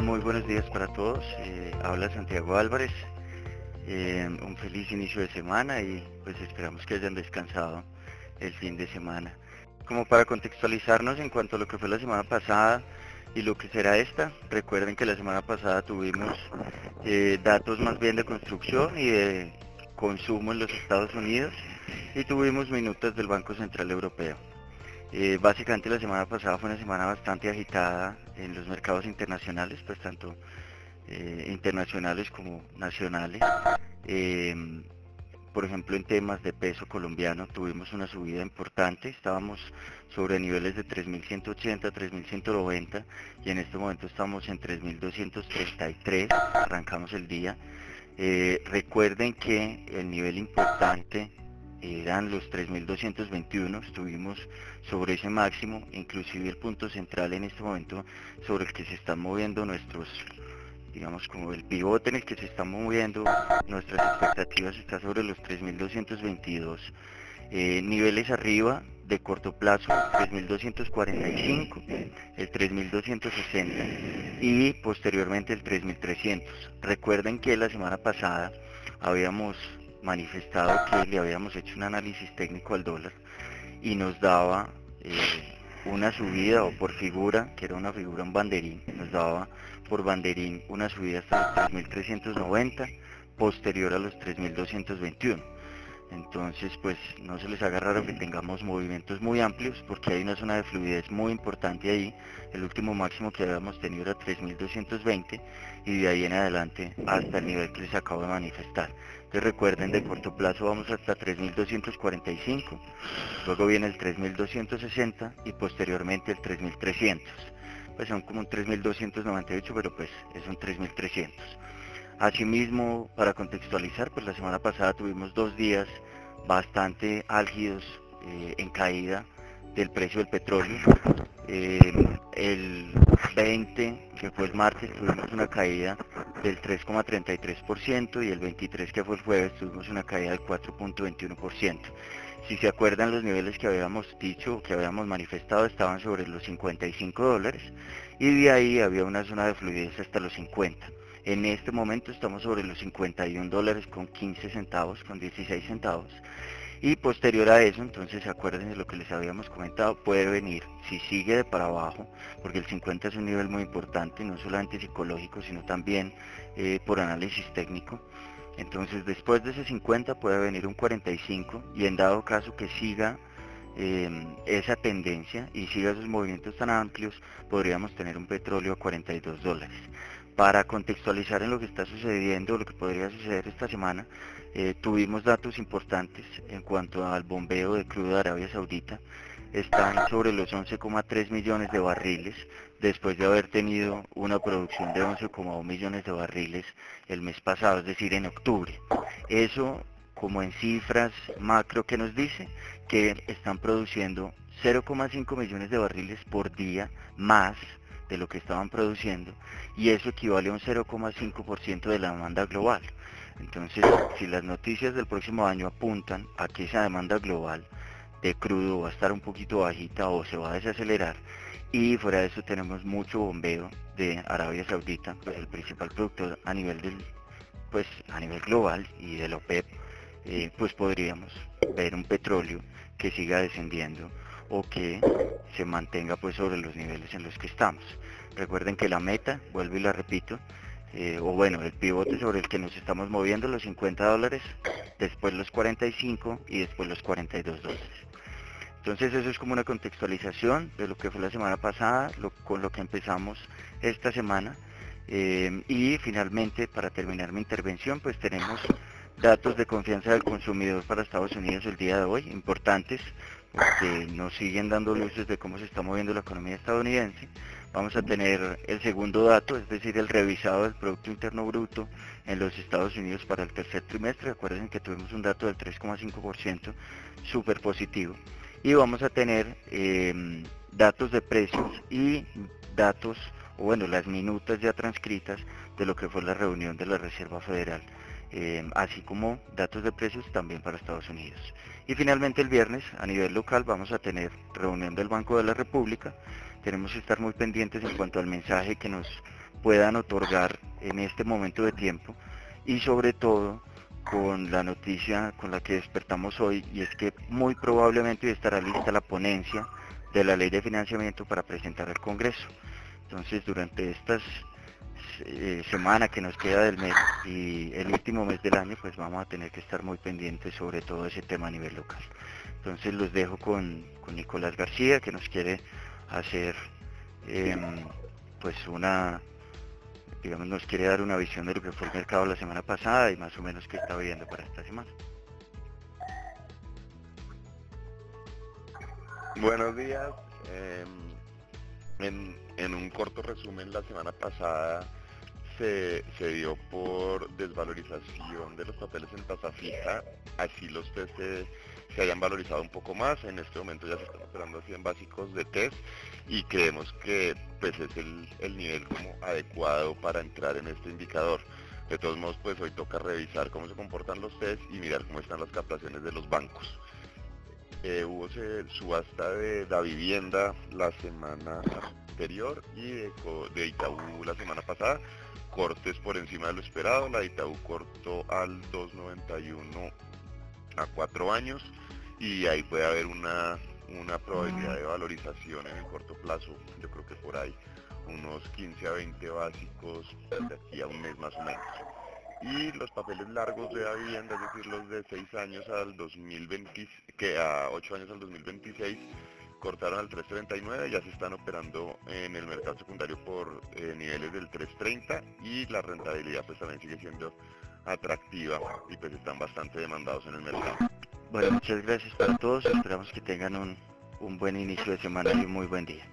Muy buenos días para todos. Habla Santiago Álvarez. Un feliz inicio de semana y pues esperamos que hayan descansado el fin de semana. Como para contextualizarnos en cuanto a lo que fue la semana pasada y lo que será esta, recuerden que la semana pasada tuvimos datos más bien de construcción y de consumo en los Estados Unidos y tuvimos minutas del Banco Central Europeo. Básicamente la semana pasada fue una semana bastante agitada en los mercados internacionales, pues tanto internacionales como nacionales. Eh, por ejemplo, en temas de peso colombiano tuvimos una subida importante, estábamos sobre niveles de 3.180, 3.190 y en este momento estamos en 3.233, arrancamos el día. Recuerden que el nivel importante eran los 3.221, estuvimos sobre ese máximo, inclusive el punto central en este momento sobre el que se están moviendo nuestros, digamos como el pivote en el que se están moviendo nuestras expectativas está sobre los 3.222. Niveles arriba de corto plazo, 3.245, el 3.260 y posteriormente el 3.300. Recuerden que la semana pasada habíamos manifestado que le habíamos hecho un análisis técnico al dólar y nos daba una subida o por figura, que era una figura en banderín, nos daba por banderín una subida hasta los 3.390, posterior a los 3.221. Entonces, pues no se les haga raro que tengamos movimientos muy amplios porque hay una zona de fluidez muy importante ahí. El último máximo que habíamos tenido era 3.220 y de ahí en adelante hasta el nivel que les acabo de manifestar. Entonces recuerden, de corto plazo vamos hasta 3.245, luego viene el 3.260 y posteriormente el 3.300. Pues son como un 3.298, pero pues es un 3.300. Asimismo, para contextualizar, pues la semana pasada tuvimos 2 días bastante álgidos en caída del precio del petróleo. El 20, que fue el martes, tuvimos una caída del 3,33% y el 23, que fue el jueves, tuvimos una caída del 4,21%. Si se acuerdan, los niveles que habíamos dicho, que habíamos manifestado, estaban sobre los $55 y de ahí había una zona de fluidez hasta los 50. En este momento estamos sobre los $51 con 15 centavos, con 16 centavos. Y posterior a eso, entonces acuérdense de lo que les habíamos comentado, puede venir, si sigue de para abajo, porque el 50 es un nivel muy importante, no solamente psicológico, sino también por análisis técnico. Entonces después de ese 50 puede venir un 45 y en dado caso que siga esa tendencia y siga esos movimientos tan amplios, podríamos tener un petróleo a $42. Para contextualizar en lo que está sucediendo, lo que podría suceder esta semana, tuvimos datos importantes en cuanto al bombeo de crudo de Arabia Saudita. Están sobre los 11,3 millones de barriles, después de haber tenido una producción de 11,2 millones de barriles el mes pasado, es decir, en octubre. Eso, como en cifras macro, que nos dice que están produciendo 0,5 millones de barriles por día más de lo que estaban produciendo y eso equivale a un 0,5% de la demanda global. Entonces, si las noticias del próximo año apuntan a que esa demanda global de crudo va a estar un poquito bajita o se va a desacelerar, y fuera de eso tenemos mucho bombeo de Arabia Saudita, pues el principal productor a nivel a nivel global y del OPEP, pues podríamos ver un petróleo que siga descendiendo o que se mantenga pues sobre los niveles en los que estamos. Recuerden que la meta, vuelvo y la repito, o bueno, el pivote sobre el que nos estamos moviendo, los $50, después los 45 y después los $42. Entonces eso es como una contextualización de lo que fue la semana pasada, con lo que empezamos esta semana. Y finalmente, para terminar mi intervención, pues tenemos datos de confianza del consumidor para Estados Unidos el día de hoy, importantes, porque nos siguen dando luces de cómo se está moviendo la economía estadounidense. Vamos a tener el segundo dato, es decir, el revisado del Producto Interno Bruto en los Estados Unidos para el tercer trimestre. Acuérdense que tuvimos un dato del 3,5%, súper positivo. Y vamos a tener datos de precios y datos, o bueno, las minutas ya transcritas de lo que fue la reunión de la Reserva Federal, así como datos de precios también para Estados Unidos. Y finalmente el viernes, a nivel local, vamos a tener reunión del Banco de la República. Tenemos que estar muy pendientes en cuanto al mensaje que nos puedan otorgar en este momento de tiempo, y sobre todo con la noticia con la que despertamos hoy, y es que muy probablemente estará lista la ponencia de la ley de financiamiento para presentar al Congreso. Entonces, durante estas semana que nos queda del mes y el último mes del año, pues vamos a tener que estar muy pendientes sobre todo ese tema a nivel local. Entonces los dejo con Nicolás García, que nos quiere hacer pues digamos, nos quiere dar una visión de lo que fue el mercado la semana pasada y más o menos qué está viendo para esta semana. Buenos días. En un corto resumen, la semana pasada se dio por desvalorización de los papeles en tasa fija, así los TES se hayan valorizado un poco más. En este momento ya se están operando así en básicos de TES y creemos que pues es el nivel como adecuado para entrar en este indicador. De todos modos, pues hoy toca revisar cómo se comportan los TES y mirar cómo están las captaciones de los bancos. Hubo subasta de la vivienda la semana anterior y de Itaú la semana pasada, cortes por encima de lo esperado. La de Itaú cortó al 2.91 a 4 años y ahí puede haber una probabilidad de valorización en el corto plazo, yo creo que por ahí unos 15 a 20 básicos de aquí a un mes más o menos. Y los papeles largos de la vivienda, es decir, los de 6 años al 2020, que a 8 años al 2026, cortaron al 3.39, ya se están operando en el mercado secundario por niveles del 3.30 y la rentabilidad pues también sigue siendo atractiva y pues están bastante demandados en el mercado. Bueno, muchas gracias para todos, esperamos que tengan un buen inicio de semana y un muy buen día.